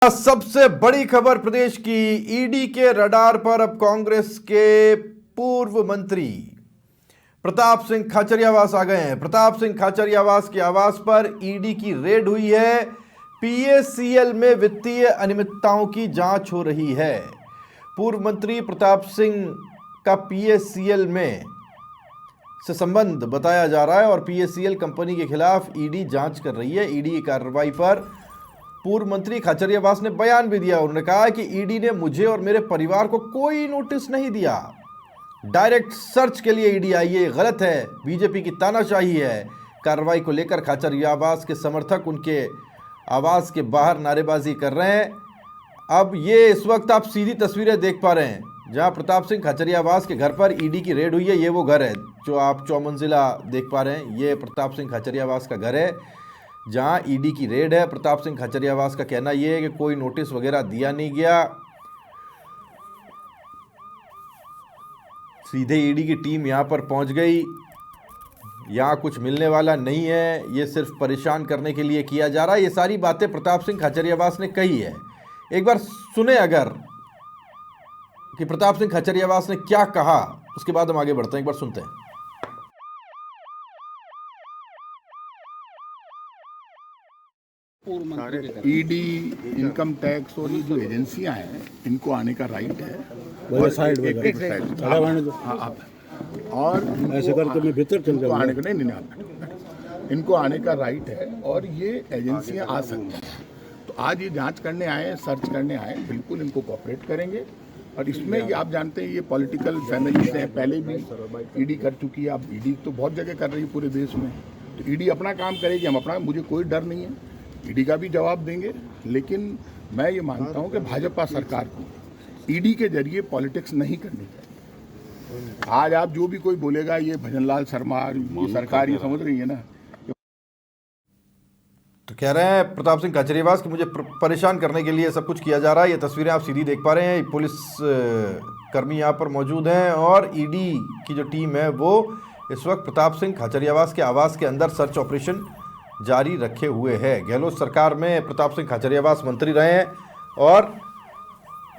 सबसे बड़ी खबर प्रदेश की। ईडी के रडार पर अब कांग्रेस के पूर्व मंत्री प्रताप सिंह खाचरियावास आ गए हैं। प्रताप सिंह खाचरियावास के आवास पर ईडी की रेड हुई है। पीएसीएल में वित्तीय अनियमितताओं की जांच हो रही है। पूर्व मंत्री प्रताप सिंह का पीएसीएल में से संबंध बताया जा रहा है और पीएसीएल कंपनी के खिलाफ ईडी जांच कर रही है। ईडी की कार्रवाई पर पूर्व मंत्री खाचरियावास ने बयान भी दिया। उन्होंने कहा कि ईडी ने मुझे और मेरे परिवार को कोई नोटिस नहीं दिया। डायरेक्ट सर्च के लिए ईडी आई है, गलत है, बीजेपी की तानाशाही है। कार्रवाई को लेकर खाचरियावास के समर्थक उनके आवास के बाहर नारेबाजी कर रहे हैं। अब ये इस वक्त आप सीधी तस्वीरें देख पा रहे हैं जहां प्रताप सिंह खाचरियावास के घर पर ईडी की रेड हुई है। ये वो घर है जो आप चौमंजिला देख पा रहे हैं। ये प्रताप सिंह खाचरियावास का घर है जहां ईडी की रेड है। प्रताप सिंह खाचरियावास का कहना यह है कि कोई नोटिस वगैरह दिया नहीं गया। सीधे ईडी की टीम यहां पर पहुंच गई। यहां कुछ मिलने वाला नहीं है, ये सिर्फ परेशान करने के लिए किया जा रहा है। ये सारी बातें प्रताप सिंह खाचरियावास ने कही है। एक बार सुने अगर कि प्रताप सिंह खाचरियावास ने क्या कहा, उसके बाद हम आगे बढ़ते हैं। एक बार सुनते हैं। ईडी, इनकम टैक्स और ये जो एजेंसियां हैं, इनको आने का राइट है। और ऐसे करके मैं भीतर चल जाऊंगा। आने का नहीं आप इनको आने का राइट है और ये एजेंसियां आ सकती हैं। तो आज ये जांच करने आए, सर्च करने आए, बिल्कुल इनको कोऑपरेट करेंगे। और इसमें ये आप जानते हैं ये पॉलिटिकल फैमिली से पहले भी ईडी कर चुकी है। अब ईडी तो बहुत जगह कर रही है पूरे देश में। तो ईडी अपना काम करेगी, हम अपना, मुझे कोई डर नहीं है। ईडी का भी जवाब देंगे, लेकिन मैं ये मानता हूं कि भाजपा सरकार को ईडी के जरिए पॉलिटिक्स नहीं करनी चाहिए। आज आप जो भी कोई बोलेगा ये भजनलाल शर्मा ये सरकार ये समझ रही है ना। तो कह रहे हैं प्रताप सिंह खाचरियावास कि मुझे परेशान करने के लिए सब कुछ किया जा रहा है। ये तस्वीरें आप सीधी देख पा रहे हैं। पुलिस कर्मी यहाँ पर मौजूद हैं और ईडी की जो टीम है वो इस वक्त प्रताप सिंह खाचरियावास के आवास के अंदर सर्च ऑपरेशन जारी रखे हुए है। गहलोत सरकार में प्रताप सिंह खाचरियावास मंत्री रहे हैं और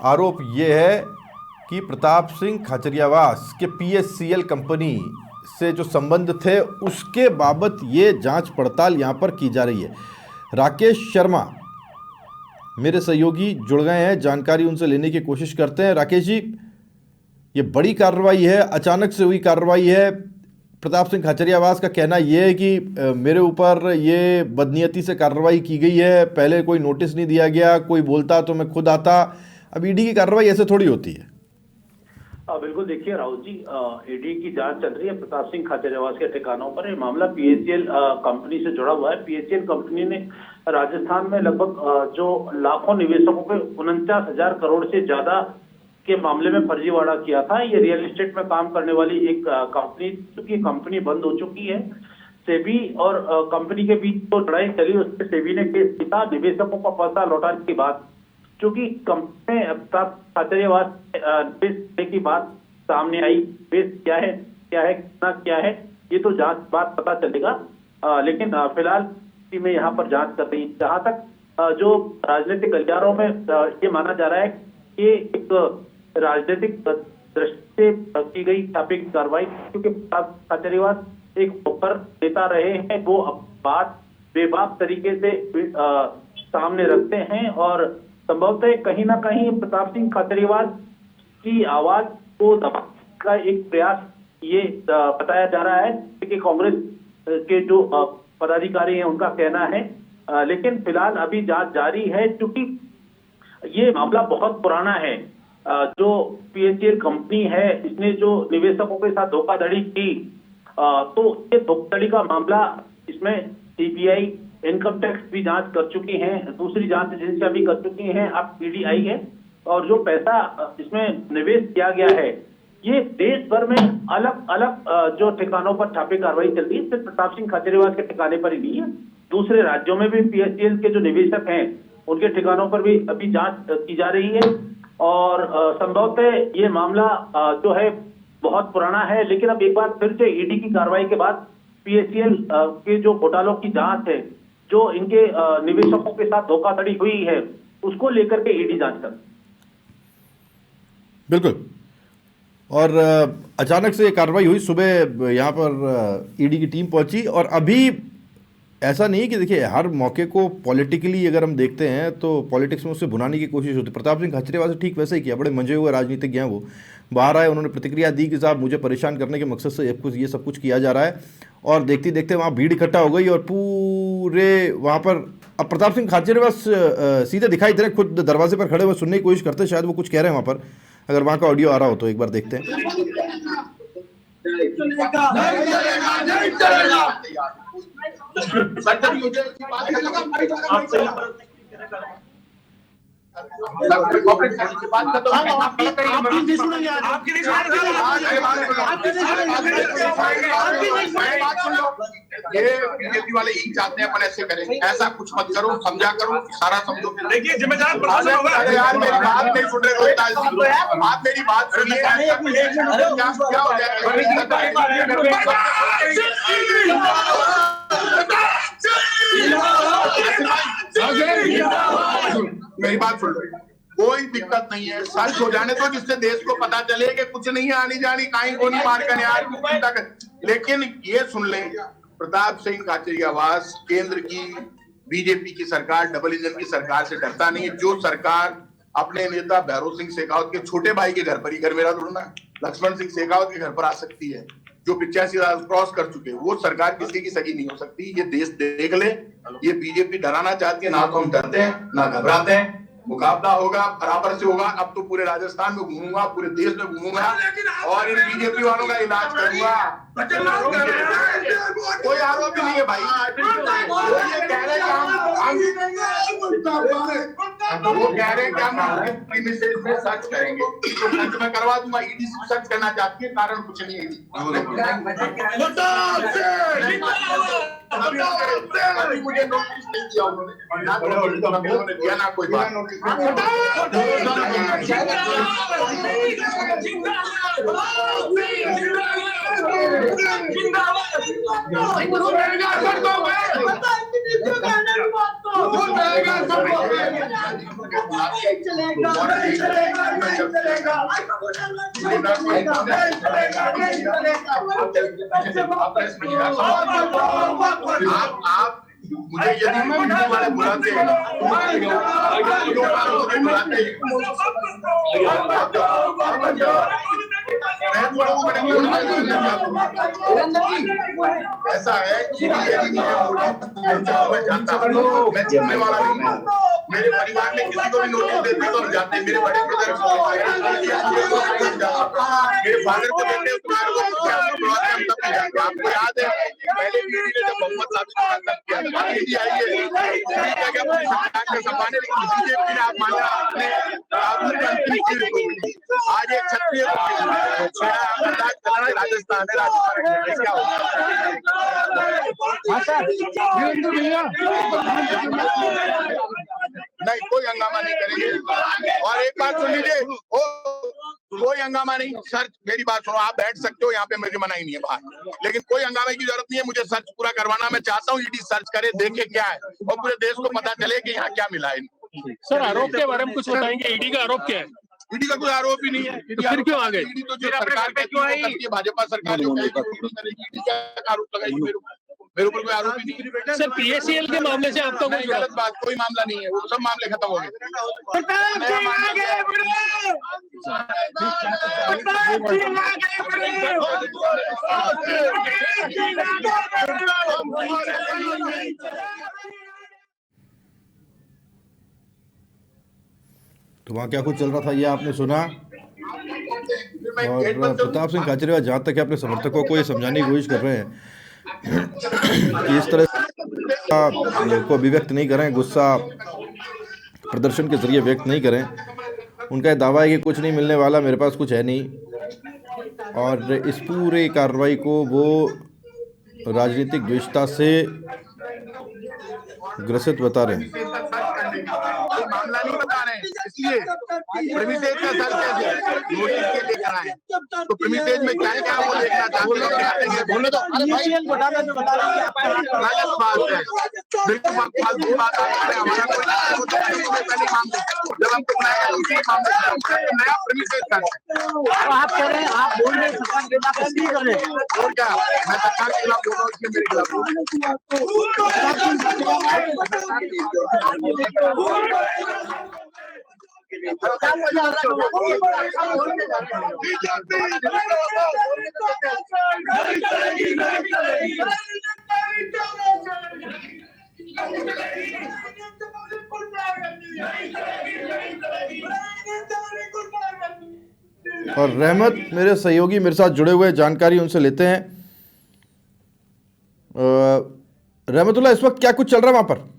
आरोप ये है कि प्रताप सिंह खाचरियावास के पीएसीएल कंपनी से जो संबंध थे उसके बाबत ये जांच पड़ताल यहाँ पर की जा रही है। राकेश शर्मा मेरे सहयोगी जुड़ गए हैं, जानकारी उनसे लेने की कोशिश करते हैं। राकेश जी, ये बड़ी कार्रवाई है, अचानक से हुई कार्रवाई है। प्रताप सिंह खाचरियावास का कहना यह है कि मेरे ऊपर ये बदनीयती से कार्रवाई की गई है, पहले कोई नोटिस नहीं दिया गया, कोई बोलता तो मैं खुद आता। अब ईडी की कार्रवाई ऐसे थोड़ी होती है। बिल्कुल, देखिए राहुल जी, ईडी की जांच चल रही है प्रताप सिंह खाचरियावास के ठिकानों पर। ये मामला पीएसीएल कंपनी से जुड़ा हुआ है। पीएसीएल कंपनी ने राजस्थान में लगभग जो लाखों निवेशकों के 49,000 करोड़ से ज्यादा के मामले में फर्जीवाड़ा किया था। ये रियल एस्टेट में काम करने वाली एक कंपनी बंद हो चुकी है। सेबी और कंपनी के बीच जो लड़ाई चली उसमें सेबी ने केस जीता। निवेशकों को पैसा लौटाने की बात, क्योंकि कंपनी में खाचरियावास निवेश की बात सामने आई। निवेश क्या है, कितना क्या है, ये तो जांच बात पता चलेगा। लेकिन फिलहाल में यहाँ पर जांच कर रही है। जहां तक जो राजनीतिक गलियारों में ये माना जा रहा है कि एक राजनीतिक दृष्टि से की गई छापेमारी कार्रवाई, क्योंकि खाचरियावास एक ऊपर नेता रहे हैं, वो बात बेबाक तरीके से सामने रखते हैं और संभवतः कहीं ना कहीं प्रताप सिंह खाचरियावास की आवाज को दबाने का एक प्रयास ये बताया जा रहा है कि कांग्रेस के जो पदाधिकारी हैं उनका कहना है। लेकिन फिलहाल अभी जांच जारी है, क्योंकि ये मामला बहुत पुराना है। जो पीएसीएल कंपनी है इसने जो निवेशकों के साथ धोखाधड़ी की, तो ये धोखाधड़ी का मामला, इसमें सीबीआई, इनकम टैक्स भी जांच कर चुकी हैं, दूसरी जांच एजेंसियां भी कर चुकी हैं, अब ईडी आई है। और जो पैसा इसमें निवेश किया गया है, ये देश भर में अलग अलग जो ठिकानों पर छापे कार्रवाई चल रही है। सिर्फ प्रताप सिंह खाचरियावास के ठिकाने पर ही नहीं है, दूसरे राज्यों में भी पीएसीएल के जो निवेशक हैं उनके ठिकानों पर भी अभी जांच की जा रही है। और संभवतः ये मामला जो है बहुत पुराना है। लेकिन अब एक बार फिर से ईडी की कार्रवाई के बाद पीएसीएल के जो घोटालों की जांच है, जो इनके निवेशकों के साथ धोखाधड़ी हुई है, उसको लेकर के ईडी जांच कर। बिल्कुल। और अचानक से कार्रवाई हुई, सुबह यहाँ पर ईडी की टीम पहुंची। और अभी ऐसा नहीं कि देखिए हर मौके को पॉलिटिकली अगर हम देखते हैं तो पॉलिटिक्स में उससे भुनाने की कोशिश होती है। प्रताप सिंह खाचरियावास ने ठीक वैसे ही किया, बड़े मंजे हुए राजनीतिज्ञ हैं वो, बाहर आए, उन्होंने प्रतिक्रिया दी कि साहब मुझे परेशान करने के मकसद से ये सब कुछ किया जा रहा है। और देखते देखते वहाँ भीड़ इकट्ठा हो गई और पूरे वहाँ पर अब प्रताप सिंह खाचरियावास सीधे दिखाई दे रहे, खुद दरवाजे पर खड़े हुए सुनने की कोशिश करते, शायद वो कुछ कह रहे हैं वहाँ पर। अगर वहाँ का ऑडियो आ रहा हो तो एक बार देखते हैं। ये बीजेपी वाले यही चाहते हैं अपन ऐसे करें, ऐसा कुछ मत करो, समझा करो, सारा समझो। देखिए जिम्मेदार प्रशासन होगा। अरे यार मेरी बात नहीं सुन रहे, आप मेरी बात सुनिए। क्या हो जाएगा? मेरी बात सुन लो, कोई दिक्कत नहीं है, सच हो जाने तो जिससे देश को पता चले कि कुछ नहीं है, आनी जानी काई को नहीं मार कर यार चिंता कर। लेकिन ये सुन लें, प्रताप सिंह खाचरियावास केंद्र की बीजेपी की सरकार, डबल इंजन की सरकार से डरता नहीं है। जो सरकार अपने नेता भैरव सिंह शेखावत के छोटे भाई के घर पर, ही घर मेरा थोड़ा ना, लक्ष्मण सिंह शेखावत के घर पर आ सकती है, जो 85 साल क्रॉस कर चुके, वो सरकार किसी की सगी नहीं हो सकती। ये देश देख ले, ये बीजेपी डराना चाहती है, ना तो हम डरते हैं ना घबराते हैं। मुकाबला होगा, बराबर से होगा। अब तो पूरे राजस्थान में घूमूंगा, पूरे देश में घूमूंगा और इन बीजेपी वालों का इलाज करूंगा। कोई आरोप नहीं है भाई, वो ये कह रहे हैं वो कह रहे हैं कि हम प्रीमिसेस में सर्च करेंगे, तो सर्च में करवा दूंगा। ईडी सर्च करना चाहती है, कारण कुछ नहीं है। अभी मुझे नोटिस नहीं दिया उन्होंने, ना दिया ना कोई बात। आप मुझे यदि मीडिया वाले बुलाते हैं, ऐसा है कि मैं जीतने वाला नहीं हूँ। मेरे परिवार में किसी को भी नोटिस देते तो हम जाते हैं। मेरे बड़े ब्रदर, मेरे फादर को देते आपको याद है पहले ईडी ने जब मोहम्मद साबित किया था, ईडी आई है सरकार के सम्मान, लेकिन बीजेपी ने आप माना आपने आज एक क्षत्रिय राजस्थान है, क्या होगा? नहीं, कोई हंगामा नहीं करेंगे। और एक बात सुन लीजिए, कोई हंगामा नहीं। सर्च, मेरी बात सुनो, आप बैठ सकते हो यहाँ पे, मुझे मना ही नहीं है बाहर, लेकिन कोई हंगामे की जरूरत नहीं है। मुझे सर्च पूरा करवाना, मैं चाहता हूँ ईडी सर्च करे, देखे क्या है और पूरे देश को पता चले कि यहाँ क्या मिला है। सर आरोप के बारे में कुछ बताएंगे, ईडी का आरोप क्या है? ईडी का कोई आरोप ही नहीं है। तो फिर क्यों आ गए? ईडी तो जो सरकार कहती है वो करती है, भाजपा सरकार जो कहेगी ईडी का आरोप लगाएगी मेरे ऊपर कोई आरोप ही नहीं। सर पीएससीएल के मामले से आपका कोई गलत बात, कोई मामला नहीं है, वो सब मामले खत्म हो गए। तो वहाँ क्या कुछ चल रहा था ये आपने सुना। और प्रताप सिंह खाचरियावास जहाँ तक अपने समर्थकों को ये समझाने की कोशिश कर रहे हैं कि इस तरह को अभिव्यक्त नहीं करें, गुस्सा प्रदर्शन के जरिए व्यक्त नहीं करें। उनका दावा है कि कुछ नहीं मिलने वाला, मेरे पास कुछ है नहीं। और इस पूरे कार्रवाई को वो राजनीतिक द्वेषता से ग्रसित बता रहे हैं। मामला नहीं बता रहे हैं, इसलिए प्रेमिसेज का सर कैसे नोटिस के लेकर आए, तो प्रेमिसेज में क्या क्या वो देखना चाहते हैं, बोले तो गलत बात है, बिल्कुल फालतू बात है। हमारा कोई पहले मामले जब हमको बनाया उसी मामले नया प्रेमिसेज कर आप कह रहे हैं, आप बोल रहे हैं सरकार के खिलाफ नहीं कर रहे और क्या, मैं सरकार के खिलाफ बोल रहा हूँ, इसमें मेरे खिलाफ और रहमत मेरे सहयोगी मेरे साथ जुड़े हुए जानकारी उनसे लेते हैं। रहमतुल्लाह, इस वक्त क्या कुछ चल रहा है वहां पर?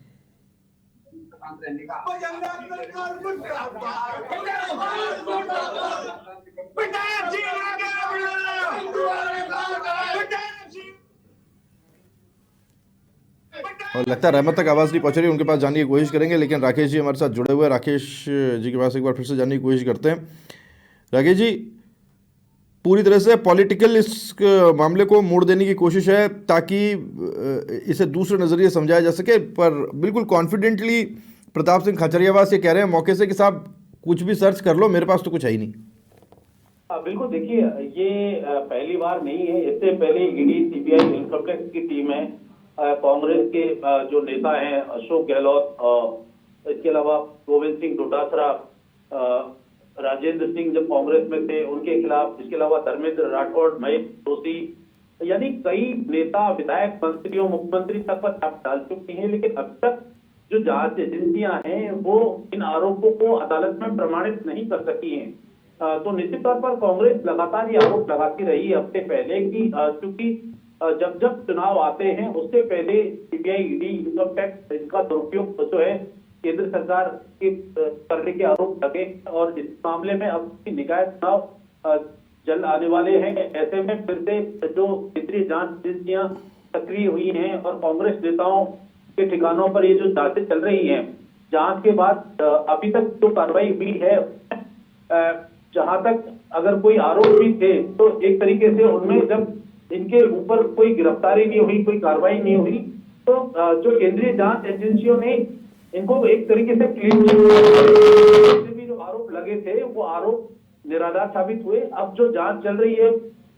और लगता है रहमत तक आवाज़ नहीं पहुंच रही, उनके पास जानने की कोशिश करेंगे, लेकिन राकेश जी हमारे साथ जुड़े हुए हैं। राकेश जी के पास एक बार फिर से जानने की कोशिश करते हैं। राकेश जी, पूरी तरह से पॉलिटिकल इस मामले को मोड़ देने की कोशिश है ताकि इसे दूसरे नज़रिए समझाया जा सके, पर बिल्कुल कॉन्फिडेंटली प्रताप सिंह खाचरियावास ये कह रहे हैं मौके से कि साहब कुछ भी सर्च कर लो, मेरे पास तो कुछ है ही नहीं। बिल्कुल, देखिए ये पहली बार नहीं है। इससे पहले ईडी सीबीआई इनकम टैक्स की टीम है, कांग्रेस के जो नेता हैं अशोक गहलोत, इसके अलावा गोविंद सिंह डोटासरा, राजेंद्र सिंह जब कांग्रेस में थे उनके खिलाफ, इसके अलावा धर्मेंद्र राठौड़, महेश जोशी, यानी कई नेता विधायक मंत्रियों मुख्यमंत्री तक पर छाप डाल चुकी हैं, लेकिन अब तक जो जांच एजेंसियां हैं वो इन आरोपों को अदालत में प्रमाणित नहीं कर सकी हैं। तो निश्चित तौर पर कांग्रेस लगातार ये आरोप लगाती रही है हफ्ते पहले कि चूंकि जब जब चुनाव आते हैं उससे पहले सीबीआई, ईडी, इनकम टैक्स इनका दुरुपयोग जो है केंद्र सरकार के करने के आरोप लगे, और इस मामले में अब निकाय चुनाव जल्द आने वाले हैं। ऐसे में फिर से जो केंद्रीय जांच एजेंसियां सक्रिय हुई हैं और कांग्रेस नेताओं के ठिकानों पर ये जो जांचें चल रही हैं, जांच के बाद अभी तक जो कार्रवाई हुई है, जहां तक अगर कोई आरोप भी थे तो एक तरीके से उनमें जब इनके ऊपर कोई गिरफ्तारी नहीं हुई, कोई कार्रवाई नहीं हुई, तो जो केंद्रीय जांच एजेंसियों ने इनको एक तरीके से क्लीन भी जो आरोप लगे थे वो आरोप निराधार साबित हुए। अब जो जांच चल रही है,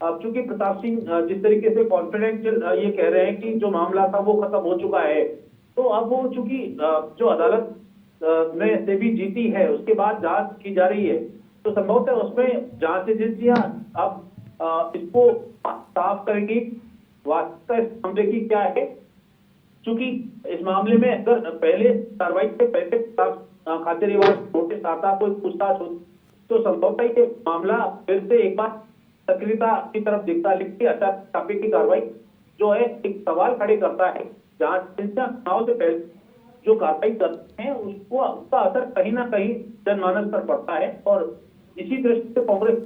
अब चूंकि प्रताप सिंह जिस तरीके से कॉन्फिडेंशियल ये कह रहे हैं कि जो मामला था वो खत्म हो चुका है, तो अब वो चूंकि जो अदालत में सेबी जीती है उसके बाद जांच की जा रही है, तो संभवतः उसमें जांच एजेंसियां अब इसको साफ करेंगी वास्तव इस मामले की क्या है। चूंकि इस मामले में अगर पहले कार्रवाई से पहले खाचरियावास नोटिस आता, कोई पूछताछ होती, तो संभवतः ये मामला फिर से एक बार सक्रियता की तरफ दिखता, लिखती अचानक छापे की कार्रवाई जो है एक सवाल खड़े करता है। जांच एजेंसियां चुनाव से पहले जो कार्रवाई करते हैं उसको उसका असर कहीं ना कहीं जनमानस पर पड़ता है, और इसी दृष्टि से कांग्रेस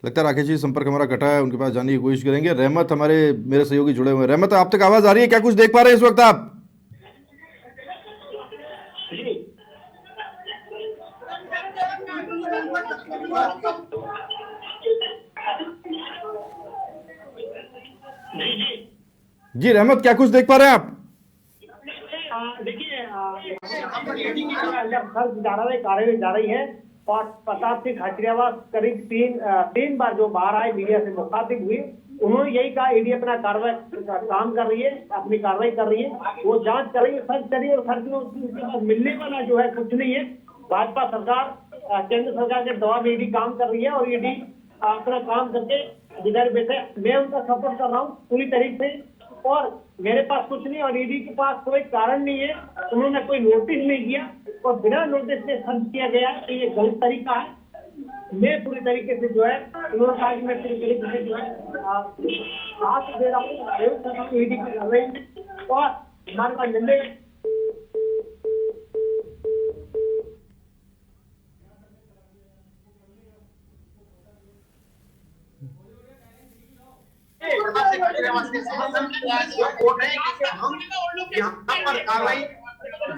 लगता है राकेश जी संपर्क हमारा कटा है, उनके पास जाने की कोशिश करेंगे। रहमत हमारे मेरे सहयोगी जुड़े हुए हैं। रहमत, आप तक आवाज आ रही है? क्या कुछ देख पा रहे हैं इस वक्त आप? जी रहमत, क्या कुछ देख पा रहे हैं आप? देखिए, कार्रवाई जा रही है और प्रताप सिंह खाचरियावास करीब तीन बार जो बाहर आए, मीडिया से मुखातिब हुई, उन्होंने यही कहा ईडी अपना काम कर रही है, अपनी कार्रवाई कर रही है, वो जांच कर रही है, सर्च कर रही है, और सर्च में उसके पास मिलने वाला जो है कुछ नहीं है। भाजपा सरकार, केंद्र सरकार के दबाव में ईडी काम कर रही है और ईडी अपना काम करके जिधर बैठे, मैं उनका सपोर्ट कर रहा हूँ पूरी तरीके से, और मेरे पास कुछ नहीं और ईडी के पास कोई कारण नहीं है, उन्होंने कोई नोटिस नहीं दिया और बिना नोटिस से सर्च किया गया कि ये गलत तरीका है। मैं पूरी तरीके से जो है उन्होंने कहा कि मैं पूरी तरीके से जो है हाथ दे रहा हूँ ईडी की कार्रवाई में, और हमारे पास मिलने बोल रहे हैं कि हम यहाँ पर कार्रवाई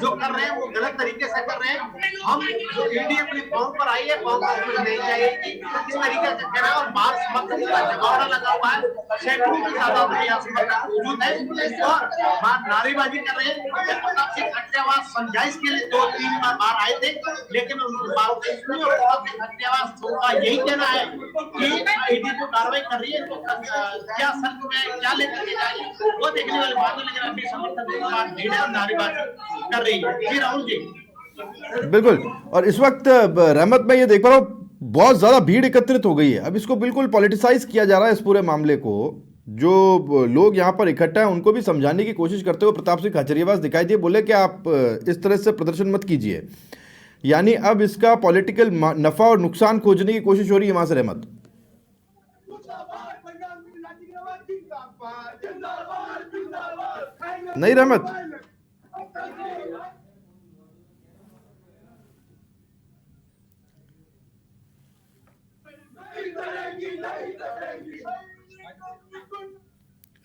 जो कर रहे हैं वो गलत तरीके से कर रहे हैं। हम जो ईडी अपनी फॉर्म पर आई है, फॉर्म पर नहीं जाएगी, इस तरीके से कह रहे हैं। और बाहर समर्थन का जमावड़ा लगा हुआ है, सैकड़ों की तादाद में यहाँ समर्थक मौजूद है और बाहर नारेबाजी कर रहे हैं। प्रताप सिंह खाचरियावास समझाइश के लिए 2-3 बार बाहर आए थे, लेकिन उन्होंने बात नहीं सुनी। और प्रताप सिंह खाचरियावास का यही कहना है कि ईडी जो कार्रवाई कर रही है तो क्या शर्त में क्या लेकर के जाएगी वो देखने वाली बात है। लेकिन अभी समर्थन के बाद भीड़ है और नारेबाजी कर रही है। जी राहुल जी, बिल्कुल। और इस वक्त रहमत मैं ये देख पा रहा हूँ बहुत ज्यादा भीड़ एकत्रित हो गई है। अब इसको बिल्कुल पॉलिटिसाइज किया जा रहा है इस पूरे मामले को। जो लोग यहाँ पर इकट्ठा हैं उनको भी समझाने की कोशिश करते हुए प्रताप सिंह खाचरियावास दिखाई दिए, बोले कि आप इस तरह से प्रदर्शन मत कीजिए। यानी अब इसका पॉलिटिकल नफा और नुकसान खोजने की कोशिश हो रही है वहां से। रहमत नहीं, रहमत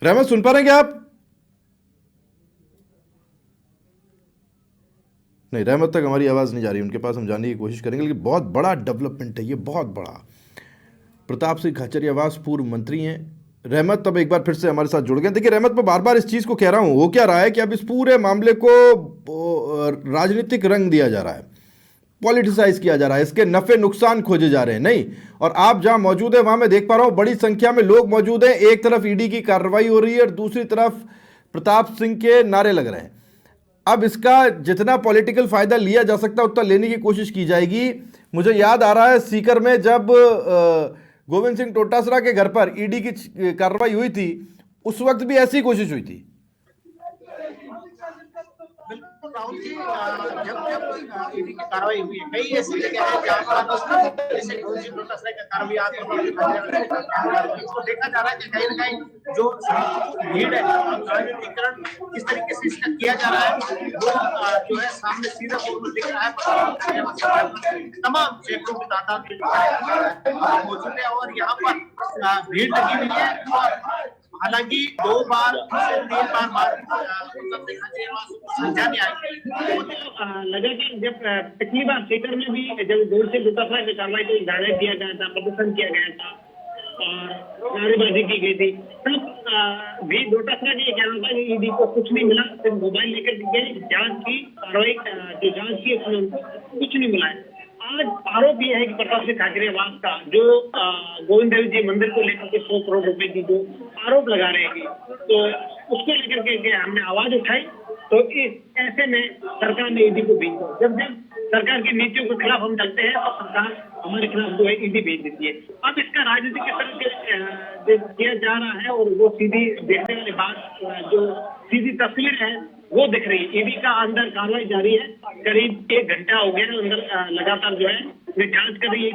रहमत सुन पा रहे हैं क्या आप? नहीं, रहमत तक हमारी आवाज नहीं जा रही, उनके पास हम जाने की कोशिश करेंगे। लेकिन बहुत बड़ा डेवलपमेंट है ये, बहुत बड़ा। प्रताप सिंह खाचरियावास पूर्व मंत्री हैं। रहमत अब एक बार फिर से हमारे साथ जुड़ गए। देखिए रहमत, मैं बार बार इस चीज को कह रहा हूं, हो क्या रहा है कि अब इस पूरे मामले को राजनीतिक रंग दिया जा रहा है, पॉलिटिसाइज किया जा रहा है, इसके नफे नुकसान खोजे जा रहे हैं। नहीं, और आप जहां मौजूद है वहां मैं देख पा रहा हूं बड़ी संख्या में लोग मौजूद हैं। एक तरफ ईडी की कार्रवाई हो रही है और दूसरी तरफ प्रताप सिंह के नारे लग रहे हैं। अब इसका जितना पॉलिटिकल फायदा लिया जा सकता है उतना लेने की कोशिश की जाएगी। मुझे याद आ रहा है सीकर में जब गोविंद सिंह डोटासरा के घर पर ईडी की कार्रवाई हुई थी, उस वक्त भी ऐसी कोशिश हुई थी। बिल्कुल राहुल जी, जब ईडी की कार्रवाई हुई है, कई ऐसी जगह है जहाँ पर जैसे गोविंद सिंह डोटासरा का कार्रवाई इसको देखा जा रहा है कि कहीं ना कहीं जो भीड़ है, राजनीतिकरण किस तरीके से इसका किया जा रहा है वो जो है सामने सीधा दिख रहा है। तमाम सैकड़ों की तादाद में मौजूद है और यहाँ पर भीड़ लगी हुई है। और हालांकि 2 बार से 3 बार समझाने आई लगा कि जब पिछली बार सीकर में भी जब गोविंद सिंह डोटासरा की कार्रवाई को निर्णय दिया गया था, प्रदर्शन किया गया था और नारेबाजी की गई थी, तब भी डोटासरा का कहना था कि ईडी को कुछ नहीं मिला, सिर्फ मोबाइल लेकर गए। जांच की कार्रवाई जो जांच की उसमें उनको कुछ नहीं मिला है। आज आरोप यह है कि प्रताप सिंह खाचरियावास का जो गोविंद देव जी मंदिर को लेकर के 100 करोड़ रुपए की जो आरोप लगा रहे हैं, तो उसको लेकर के हमने आवाज उठाई। तो इस ऐसे में सरकार ने ईडी को भेज दिया। जब सरकार की नीतियों के खिलाफ हम चलते हैं तो सरकार हमारे खिलाफ जो है ईडी भेज देती है। अब इसका राजनीतिक स्तर किया जा रहा है और वो सीधी देखने वाली बात जो सीधी तस्वीर है वो दिख रही है। ईडी का अंदर कार्रवाई जारी है, करीब 1 घंटा हो गया है अंदर लगातार जो है जांच कर रही है।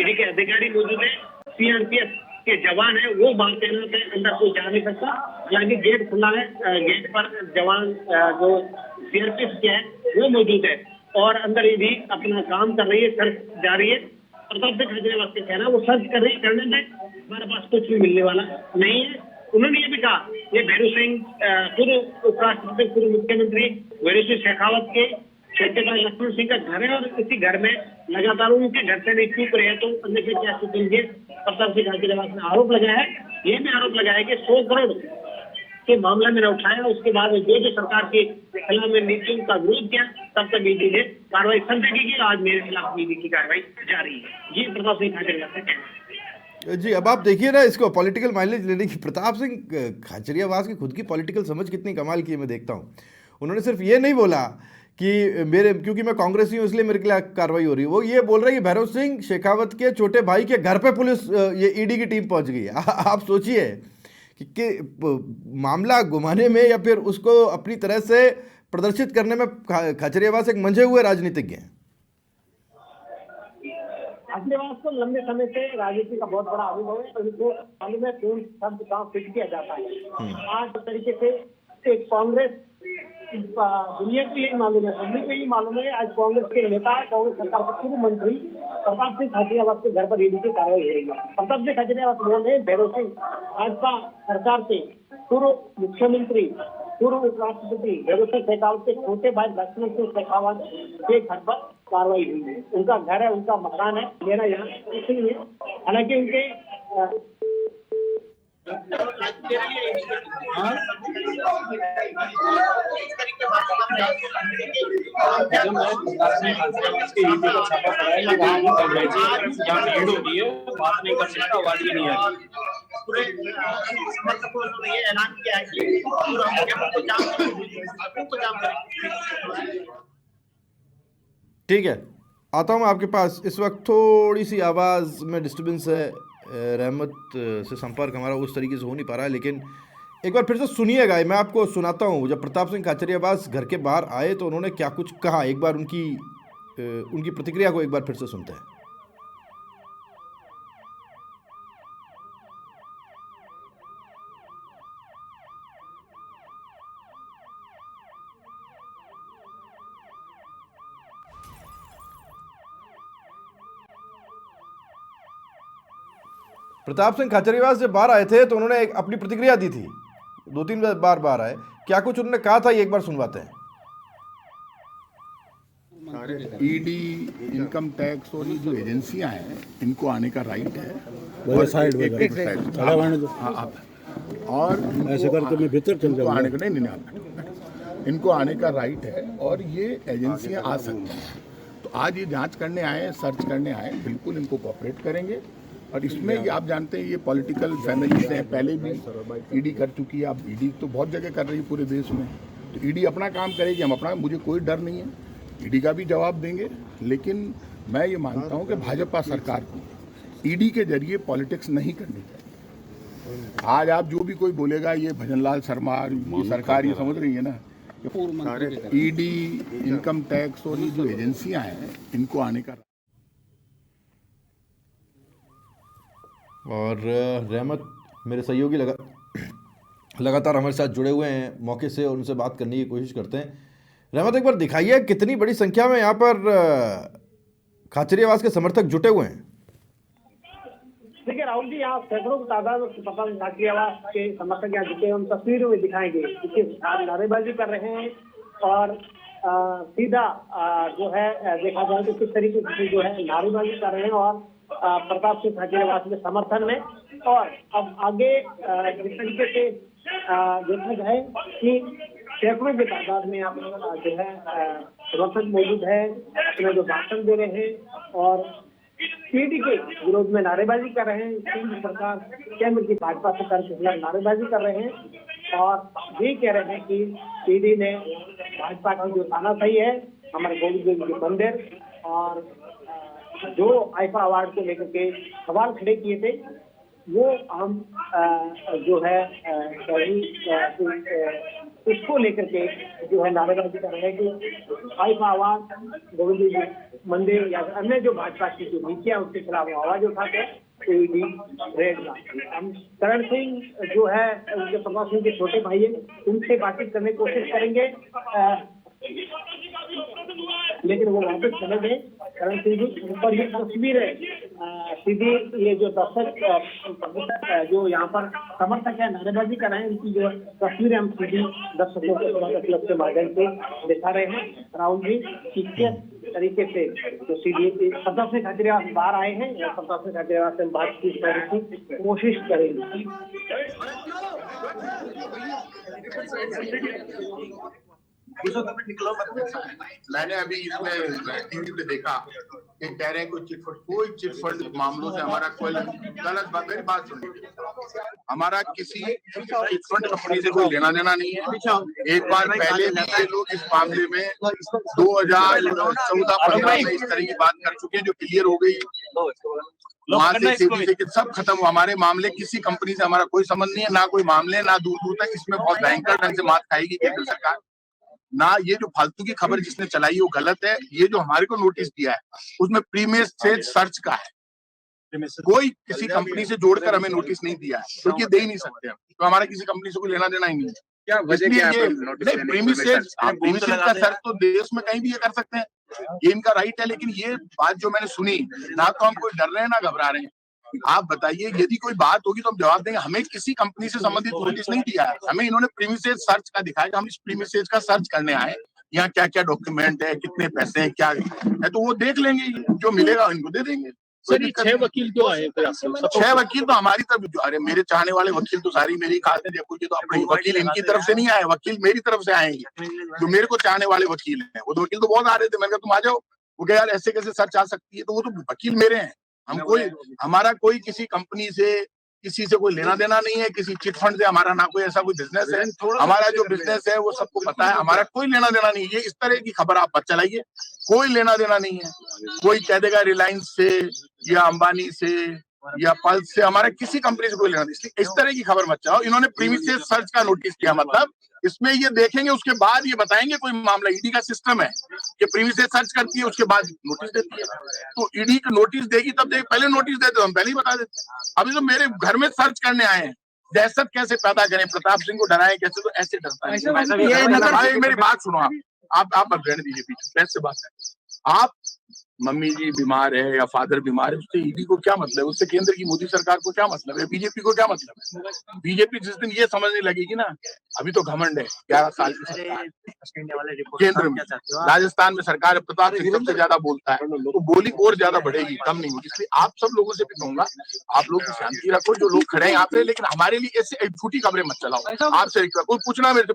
ईडी के अधिकारी मौजूद है, सीआरपीएफ के जवान है, वो बाहर तैनात है, अंदर कोई जा नहीं सकता। हालांकि गेट खुला है, गेट पर जवान जो सीआरपीएफ के है वो मौजूद है और अंदर ईडी अपना काम कर रही है, सर्च जारी है। प्रताप सिंह खाचरियावास के कहना वो सर्च कर रही है, करने में हमारे पास कुछ भी मिलने वाला नहीं है। उन्होंने ये भी कहा, ये भैरू सिंह पूर्व उपराष्ट्रपति, पूर्व मुख्यमंत्री भैरू सिंह शेखावत के छोटे भाई लक्ष्मण सिंह का घर है और इसी घर में लगातार उनके घर से नहीं चूक रहे हैं। तो अंदर से क्या सोचेंगे? प्रताप सिंह खाचरियावास ने आरोप लगाया है, ये भी आरोप लगाया कि 100 करोड़ के मामला मैंने उठाया, उसके बाद जो सरकार के खिलाफ में नीतियों का विरोध किया तब तक ईडी ने कार्रवाई संदेह की। आज मेरे खिलाफ ईडी की कार्रवाई जारी है। जी प्रताप सिंह खाचरियावास से कहना जी। अब आप देखिए ना, इसको पॉलिटिकल माइलेज लेने की प्रताप सिंह खाचरियावास की खुद की पॉलिटिकल समझ कितनी कमाल की है मैं देखता हूँ। उन्होंने सिर्फ ये नहीं बोला कि क्योंकि मैं कांग्रेसी हूँ इसलिए मेरे खिलाफ कार्रवाई हो रही है, वो ये बोल रहे हैं कि भैरव सिंह शेखावत के छोटे भाई के घर पे पुलिस ये ईडी की टीम पहुंच गई है। आप सोचिए कि मामला घुमाने में या फिर उसको अपनी तरह से प्रदर्शित करने में खाचरियावास एक मंझे हुए राजनीतिज्ञ हैं। खाचरियावास को लंबे समय से राजनीति का बहुत बड़ा अनुभव है, उनको मालूम है कौन शब्द कहाँ फिट किया जाता है। आज तरीके से एक कांग्रेस दुनिया को यही मालूम है, सभी को यही मालूम है। आज कांग्रेस के नेता, कांग्रेस सरकार के पूर्व मंत्री प्रताप सिंह खाचरियावास के घर पर ईडी की कार्रवाई हो रही है। प्रताप सिंह खाचरियावास बोल रहे भैरव सिंह भाजपा सरकार से पूर्व मुख्यमंत्री पूर्व उपराष्ट्रपति जगत सिंह शेखावत के छोटे भाई लक्ष्मण सिंह शेखावत के घर पर कार्रवाई हुई है। उनका घर है, उनका मकान है, मेरा यहाँ इसीलिए हालांकि उनके बात नहीं कर सकता, आवाज ही नहीं आ रही। पूरे समर्थकों ने ये ऐलान किया है कि पूरा मुख्यमंत्री को जाम करेंगे। ठीक है, आता हूँ आपके पास। इस वक्त थोड़ी सी आवाज़ में डिस्टर्बेंस है, रहमत से संपर्क हमारा उस तरीके से हो नहीं पा रहा है, लेकिन एक बार फिर से सुनिएगा, मैं आपको सुनाता हूँ। जब प्रताप सिंह खाचरियावास घर के बाहर आए तो उन्होंने क्या कुछ कहा, एक बार उनकी प्रतिक्रिया को एक बार फिर से सुनते हैं। प्रताप सिंह खाचरियावास जब बाहर आए थे तो उन्होंने अपनी प्रतिक्रिया दी थी, 2-3 बार बाहर आए, क्या कुछ उन्होंने कहा था ये एक बार सुनवाते हैं। ईडी, इनकम टैक्स और ये जो एजेंसियां हैं इनको आने का राइट है। और साइड और ऐसे करके मैं भीतर चल इनको जाऊंगा। आने का नहीं, आप इनको आने का राइट है और ये एजेंसियां आ सकती हैं। तो आज ये जांच करने आए हैं, सर्च करने आए हैं, बिल्कुल इनको कोऑपरेट करेंगे। और इसमें ये आप जानते हैं ये पॉलिटिकल फैमिली से पहले भी ईडी कर चुकी है, अब ईडी तो बहुत जगह कर रही है पूरे देश में। तो ईडी अपना काम करेगी, हम अपना, मुझे कोई डर नहीं है, ईडी का भी जवाब देंगे। लेकिन मैं ये मानता हूँ कि भाजपा सरकार को ईडी के जरिए पॉलिटिक्स नहीं करनी चाहिए। आज आप जो भी कोई बोलेगा ये भजनलाल शर्मा ये सरकार ये समझ रही है ना, ईडी, इनकम टैक्स और ये जो एजेंसियां हैं इनको आने का। और रहमत मेरे सहयोगी लगातार हमारे साथ जुड़े हुए हैं, मौके से उनसे बात करने की कोशिश करते हैं। रहमत, एक बार दिखाइए कितनी बड़ी संख्या में यहाँ पर खाचरियावास के समर्थक जुटे हुए हैं। देखिए राहुल जी, यहाँ सैकड़ों की तादाद में प्रताप सिंह खाचरियावास के समर्थक यहाँ जुटे हैं, हम तस्वीरों में दिखाएंगे। देखिए नारेबाजी कर रहे हैं और सीधा जो है देखा जाए तो किस तरीके से जो है नारेबाजी कर रहे हैं और प्रताप सिंह खाचरियावास के समर्थन में। और अब आगे जिस तरीके से देखा जाए कि सैकड़ों की तादाद में यहाँ पर जो है समर्थक मौजूद है, अपना जो भाषण दे रहे हैं और ईडी के विरोध में नारेबाजी कर रहे हैं। केंद्र सरकार, केंद्र की भाजपा सरकार के खिलाफ नारेबाजी कर रहे हैं और ये कह रहे हैं कि ईडी ने भाजपा की जो तानाशाही है हमारे गोविंद देव के मंदिर और जो आईफा अवार्ड को लेकर के सवाल खड़े किए थे वो हम जो है उसको लेकर के जो है नारेबाजी कर रहे हैं कि आईफा अवार्ड, गोविंद जी मंदिर या अन्य जो भाजपा की जो नीतियां उसके खिलाफ आवाज उठाते हैं। ईडी रेड हम करण सिंह जो है उनके प्रताप सिंह के छोटे भाई है, उनसे बातचीत करने की कोशिश करेंगे, लेकिन वो वापस चले गए करण सिंह जी। और ये तस्वीर है सीधी, ये जो दर्शक जो यहाँ पर समर्थक है नारेबाजी कर रहे हैं, उनकी जो तस्वीरें हम सीधी दर्शकों के क्लब के माध्यम से दिखा रहे हैं राहुल जी कि किस तरीके से जो सीधी प्रताप सिंह खाचरियावास बाहर आए हैं या प्रताप सिंह खाचरियावास से बातचीत करने की कोशिश करेंगे। मैंने अभी इसमें टीवी पे देखा कि कह रहे हैं कोई चिटफंड मामलों से हमारा कोई गलत बात। मेरी बात सुनिए, हमारा किसी चिटफंड कंपनी से कोई लेना देना नहीं है। एक बार पहले भी ये लोग इस मामले में 2014-15 में इस तरह की बात कर चुके हैं जो क्लियर हो गई। वहां से सब खत्म। हमारे मामले किसी कंपनी से हमारा कोई संबंध नहीं है, ना कोई मामले, ना दूर दूर तक। इसमें बहुत भयंकर ढंग से मात खाएगी केंद्र सरकार ना। ये जो फालतू की खबर जिसने चलाई वो गलत है। ये जो हमारे को नोटिस दिया है उसमें प्रीमियस से सर्च का है, कोई किसी कंपनी से जोड़कर हमें नोटिस नहीं दिया है, क्योंकि दे ही नहीं सकते हम, तो हमारा किसी कंपनी से कोई लेना देना ही नहीं है। क्या वजह है? प्रीमियस का सर्च तो देश में कहीं भी ये कर सकते हैं, ये इनका राइट है। लेकिन ये बात जो मैंने सुनी, ना तो हम कोई डर रहे हैं ना घबरा रहे हैं, आप बताइए, यदि कोई बात होगी तो हम जवाब देंगे। हमें किसी कंपनी से संबंधित नोटिस नहीं दिया है, हमें इन्होंने प्रीमिसेस सर्च का दिखाया कि हम इस प्रीमिसेस का सर्च करने आए, यहाँ क्या क्या डॉक्यूमेंट है, कितने पैसे हैं, क्या है, तो वो देख लेंगे, जो मिलेगा इनको दे देंगे। सर, ये 6 वकील क्यों आए फिर आपसे? 6 वकील तो हमारी तरफ, अरे मेरे चाहने वाले वकील तो सारी मेरी खाते जयपुर के, तो अपने वकील इनकी तरफ से नहीं आए, वकील मेरी तरफ से आएंगे, जो मेरे को चाहने वाले वकील हैं। वो तो वकील तो बहुत आ रहे थे, मैंने कहा तुम आ जाओ, वो कहा यार ऐसे कैसे सर्च आ सकती है, तो वो तो वकील मेरे हैं। हम कोई, हमारा कोई किसी कंपनी से, किसी से कोई लेना देना नहीं है, किसी चिट फंड से हमारा ना कोई ऐसा कोई बिजनेस है। हमारा जो बिजनेस है वो सबको पता है, हमारा कोई लेना देना नहीं है। ये इस तरह की खबर आप मत चलाइए, कोई लेना देना नहीं है। कोई कह देगा रिलायंस से या अंबानी से या पल्स से, हमारा किसी कंपनी से कोई लेना नहीं, इसलिए इस तरह की खबर मत चलाओ। इन्होंने प्रीमिसेस सर्च का नोटिस किया, मतलब इसमें ये देखेंगे, उसके बाद ये बताएंगे कोई मामला। ईडी का सिस्टम है कि प्रीमिसेस सर्च करती है, उसके बाद नोटिस देती है। तो ईडी को नोटिस देगी तब देगी, पहले नोटिस देते तो हम पहले ही बता देते। अभी तो मेरे घर में सर्च करने आए हैं, दहशत कैसे पैदा करें, प्रताप सिंह को डराएं कैसे, तो ऐसे डरता है। मेरी बात सुनो, आप रहने दीजिए, पीछे से बात है। आप मम्मी जी बीमार है या फादर बीमार है, उससे ईडी को क्या मतलब है, उससे केंद्र की मोदी सरकार को क्या मतलब है, बीजेपी को क्या मतलब है। बीजेपी जिस दिन ये समझने लगेगी ना, अभी तो घमंड है 11 साल की सरकार केंद्र में, राजस्थान में सरकार है, प्रताप सिंह सबसे ज्यादा बोलता है, तो बोली और ज्यादा बढ़ेगी, कम नहीं होगी। इसलिए आप सब लोगों से भी कहूंगा, आप लोग की शांति रखो, जो लोग खड़े हैं यहाँ पे, लेकिन हमारे लिए ऐसे झूठी खबरें मत चलाओ। आपसे कोई पूछना मेरे से,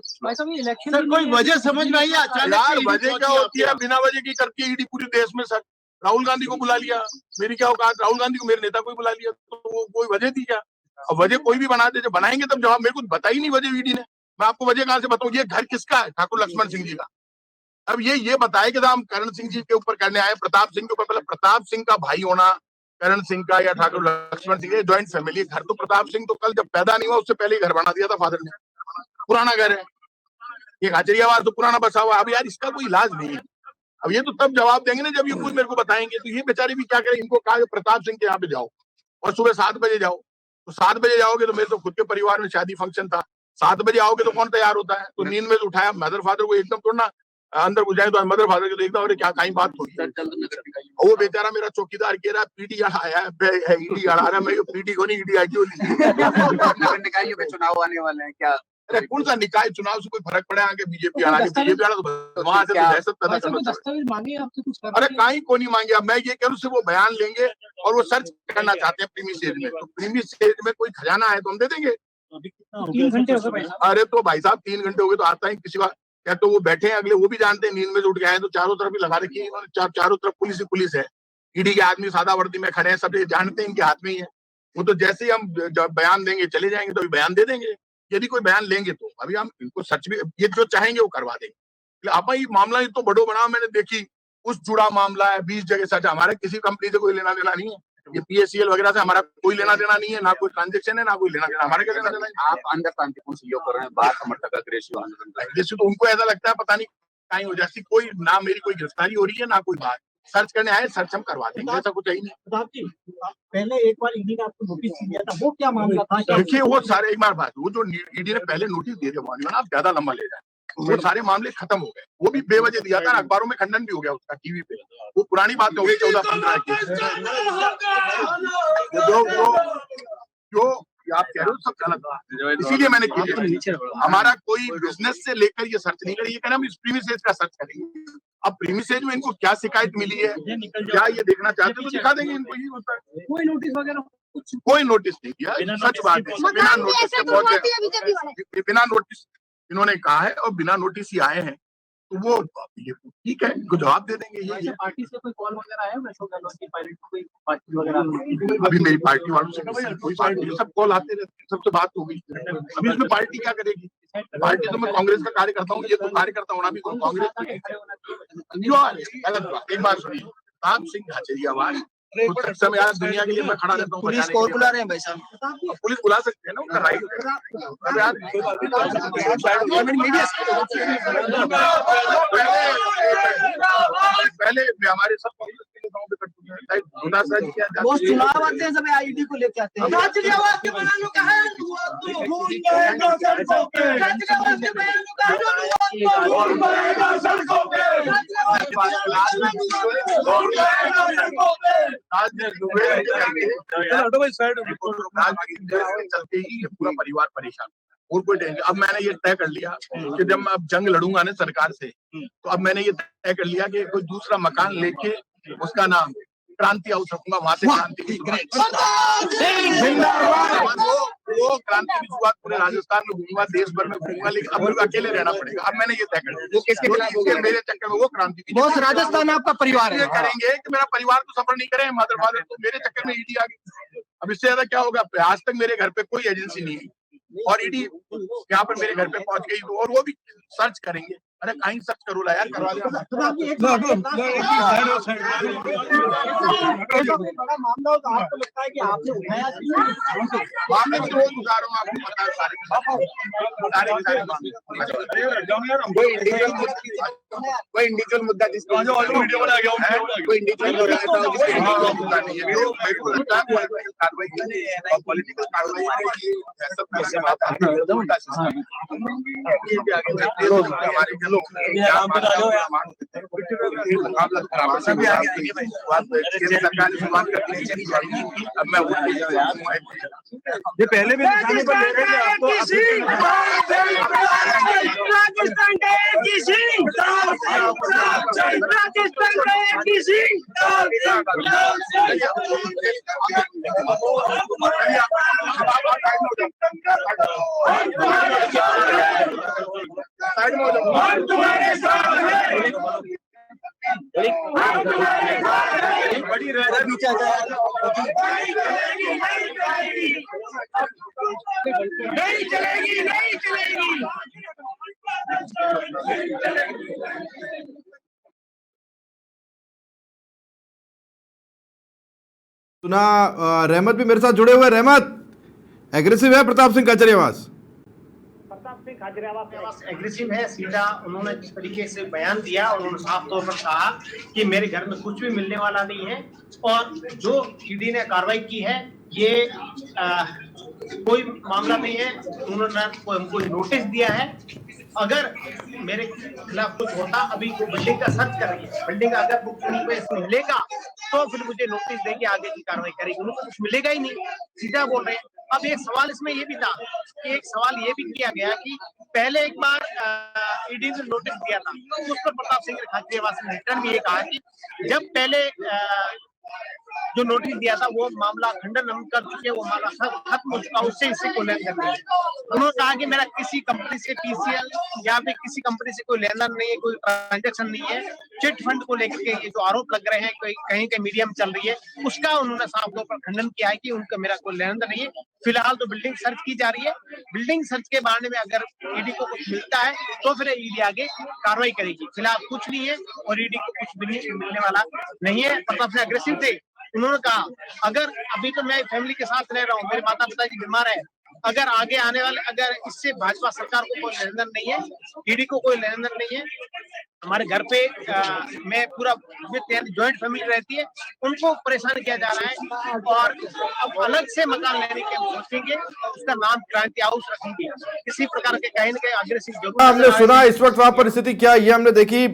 कोई वजह समझ में आई यार वजह क्या होती है, बिना वजह की करती है ईडी पूरे देश में। सर राहुल गांधी को बुला लिया, मेरी क्या औकात, राहुल गांधी को मेरे नेता को बुला लिया, तो वो कोई वजह थी क्या? अब वजह कोई भी बना दे, जब बनाएंगे तब जवाब। मेरे को बताई नहीं वजह ईडी ने, मैं आपको वजह कहां से बताऊं। ये घर किसका है? ठाकुर लक्ष्मण सिंह जी का। अब ये बताए कि हम करण सिंह जी के ऊपर करने आए, प्रताप सिंह के ऊपर। पहले प्रताप सिंह का भाई होना, करण सिंह का या ठाकुर लक्ष्मण सिंह, ज्वाइंट फैमिली। घर तो प्रताप सिंह तो कल जब पैदा नहीं हुआ उससे पहले ही घर बना दिया था फादर ने, पुराना घर है। ये खाचरियावास तो पुराना बसा हुआ। अब यार इसका कोई इलाज नहीं है। अब ये तो तब जवाब देंगे ना जब ये कुछ मेरे को बताएंगे। तो ये बेचारे भी क्या करें, इनको कहा कि प्रताप सिंह के यहाँ पे जाओ और सुबह 7 बजे जाओ। तो 7 बजे जाओगे तो मेरे तो खुद के परिवार में शादी फंक्शन था, 7 बजे आओगे तो कौन तैयार होता है। तो नींद में से उठाया, मदर फादर को एकदम थोड़ा अंदर घुसाए, तो मदर फादर के तो एकदम अरे क्या कहीं बात होगी। वो बेचारा मेरा चौकीदार कह रहा है पीटी आया है, ईडी आ रहा है। मैं पीटी को नहीं, ईडी आई क्यों नहीं। चुनाव आने वाले हैं क्या? अरे कौन सा निकाय चुनाव से कोई फर्क पड़े, आगे बीजेपी आ रहा है, बीजेपी आ रहा तो वहां से दहशत पैदा करना। दस्तावेज मांगे आपसे कुछ? अरे कहीं को नहीं मांगे। अब मैं ये कह रहा हूँ, सिर्फ वो बयान लेंगे और वो सर्च करना चाहते हैं प्रीमिसेस में। तो प्रीमिसेस में कोई खजाना है तो हम दे देंगे। 3 घंटे हो गए। अरे तो भाई साहब 3 घंटे हो गए तो आता है किसी का, या तो वो बैठे हैं अगले, वो भी जानते हैं नींद में से उठ के आए, तो चारों तरफ ही लगा रखी है इन्होंने, चारों तरफ पुलिस ही पुलिस है। ईडी के आदमी सादा वर्दी में खड़े हैं, सब ये जानते हैं इनके हाथ में ही है। वो तो जैसे ही हम जब बयान देंगे चले जाएंगे, तो बयान दे देंगे यदि कोई बयान लेंगे तो। अभी हम इनको सच भी ये जो चाहेंगे वो करवा देंगे। आप ये मामला तो बड़ो बना, मैंने देखी उस जुड़ा मामला है, 20 जगह सच। हमारा किसी कंपनी से कोई लेना देना नहीं है, ये पीएससीएल वगैरह से हमारा कोई लेना देना नहीं है, ना कोई ट्रांजेक्शन है, ना कोई लेना देना। हमारे क्या लेना देना है? आप अंदर शांतिपूर्ण सहयोग कर रहे हैं, बात समर्थक अग्रेसिव आंदोलन। जैसे तो उनको ऐसा लगता है पता नहीं कहीं हो जाती, कोई ना मेरी कोई गिरफ्तारी हो रही है ना कोई बात। सर्च करने आए, सर्च हम करवा देंगे, ऐसा कुछ है ही नहीं। प्रताप जी, पहले एक बार ईडी ने आपको नोटिस दिया था, वो क्या मामला था? देखिए वो सारे एक बार बात, वो जो ईडी ने पहले नोटिस दिए थे, आप ज्यादा लंबा ले जाए, वो सारे मामले खत्म हो गए। वो भी बेवजह दिया था, अखबारों में खंडन भी हो गया उसका, टीवी पे। वो पुरानी बात हो गई 14-15 की। जो आप कह रहे हो सब गलत, इसीलिए मैंने किया। हमारा कोई बिजनेस से लेकर ये सर्च नहीं करी, ये कहना हम इस प्रीमिसेस का सर्च करेंगे। अब प्रीमिसेस में इनको क्या शिकायत मिली है, क्या ये देखना चाहते हैं तो दिखा देंगे इनको। ये होता है, कोई नोटिस वगैरह कुछ? कोई नोटिस नहीं दिया, सच बात है। बिना नोटिस के पहुंचे, बिना नोटिस इन्होंने कहा है, और बिना नोटिस ही आए हैं, तो वो ठीक है, इनको जवाब दे देंगे। ये पार्टी से कोई कॉल वगैरह आया है अशोक गहलोत की पार्टी को, कोई पार्टी वगैरह? अभी मेरी पार्टी वालों से कोई पार्टी, सब कॉल आते रहते हैं, सबसे बात हो गई। अभी इसमें पार्टी क्या करेगी? पार्टी तो मैं कांग्रेस का कार्यकर्ता हूँ, ये तो कार्यकर्ता होना भी कांग्रेस गलत बात। एक बात सुनिए, प्रताप सिंह खाचरियावास कुछ समय आज दुनिया के लिए मैं खड़ा रहता हूँ। पुलिस को बुला रहे हैं भाई साहब? पुलिस बुला सकते हैं ना, उनका राइट है। अब यार पहले हमारे सब कांग्रेस के नेताओं पे कट चुके हैं। वो चुनाव आते हैं सब आईडी को लेके आते हैं। राजनीति चलते ही ये पूरा परिवार परेशान और कोई टेंशन। अब मैंने ये तय कर लिया कि जब मैं अब जंग लड़ूंगा ना सरकार से, तो अब मैंने ये तय कर लिया कि कोई दूसरा मकान लेके उसका नाम क्रांति हाउस रखूंगा, वहां से क्रांति की वो क्रांति की शुरुआत पूरे राजस्थान में घूमूंगा, देश भर में घूमूंगा, लेकिन अब मुझे अकेले रहना पड़ेगा। अब मैंने ये तय कर लिया। वो किसके खिलाफ होगा? मेरे चक्कर में वो क्रांति की बॉस राजस्थान आपका परिवार है। करेंगे कि मेरा परिवार तो सफर नहीं करे, मदर फादर तो मेरे चक्कर में ईडी आ गई। अब इससे ज्यादा क्या होगा? आज तक मेरे घर पे कोई एजेंसी नहीं है और ईडी यहाँ पर मेरे घर पे पहुंच गई, और वो भी सर्च करेंगे। अरे कहीं सर्च करो ला यार, करवा देना। बड़ा मामला हो तो आपको लगता है कि आपने उठाया? मामले तो रोज उठा रहा हूँ, आपको पता है सारे कोई इंडिविजुअल मुद्दा जिसको कोई इंडिविजुअल कार्रवाई पॉलिटिकल कार्रवाई हमारे लोग सरकार ने शुरुआत करनी चाहिए। अब मैं ये पहले भी निशाने पर ले रहे थे आपको। बड़ी नीचे आ जाए। नहीं चलेगी, नहीं चलेगी। सुना रहमत भी मेरे साथ जुड़े हुए। रहमत, एग्रेसिव है प्रताप सिंह खाचरियावास। प्रताप सिंह खाचरियावास एग्रेसिव है, सीधा उन्होंने जिस तरीके से बयान दिया, उन्होंने साफ तौर पर कहा कि मेरे घर में कुछ भी मिलने वाला नहीं है, और जो ईडी ने कार्रवाई की है ये कोई मामला नहीं है। उन्होंने हमको नोटिस दिया है, अगर मेरे खिलाफ कुछ होता, अभी बिल्डिंग का सर्च कर रही है, बिल्डिंग का अगर कुछ मिलेगा तो फिर मुझे नोटिस देके आगे की कार्रवाई करेगी। उनको कुछ मिलेगा ही नहीं, सीधा बोल रहे हैं। अब एक सवाल इसमें ये भी था कि एक सवाल ये भी किया गया कि पहले एक बार ईडी ने नोटिस दिया था, उस पर प्रताप सिंह खाचरियावास ने रिटर्न भी ये कहा कि जब पहले जो नोटिस दिया था वो मामला खंडन हम कर चुके, वो मामला खत्म हो चुका, उससे इसी को लेन देन नहीं है। उन्होंने कहा कि मेरा किसी कंपनी से पीसीएल या फिर किसी कंपनी से कोई लेन देन नहीं है, कोई ट्रांजेक्शन नहीं है। चिट फंड को लेकर के ये जो आरोप लग रहे हैं, कोई कहीं के मीडिया में चल रही है, उसका उन्होंने साफ तौर पर खंडन किया है कि उनका मेरा कोई लेन देन नहीं है। फिलहाल तो बिल्डिंग सर्च की जा रही है, बिल्डिंग सर्च के बारे में अगर ईडी को कुछ मिलता है तो फिर ईडी आगे कार्रवाई करेगी। फिलहाल कुछ नहीं है और ईडी को कुछ भी मिलने वाला नहीं है। प्रताप सिंह अग्रेसिव थे, उन्होंने कहा अगर अभी तो मैं फैमिली के साथ रह रहा हूँ, मेरे माता पिताजी बीमार है, अगर आगे आने वाले अगर इससे भाजपा सरकार को कोई लेन देन नहीं है, ईडी को कोई लेन देन नहीं है, हमारे घर पे मैं पूरा ज्वाइंट फैमिली रहती है, उनको परेशान किया जा रहा है, और अब अलग से मकान लेने के सोचेंगे, उसका नाम क्रांति हाउस रखेंगे। इसी प्रकार के कहीं न कहीं अग्रेसिव हमने सुना। इस वक्त वहां पर स्थिति क्या है ये हमने देखी।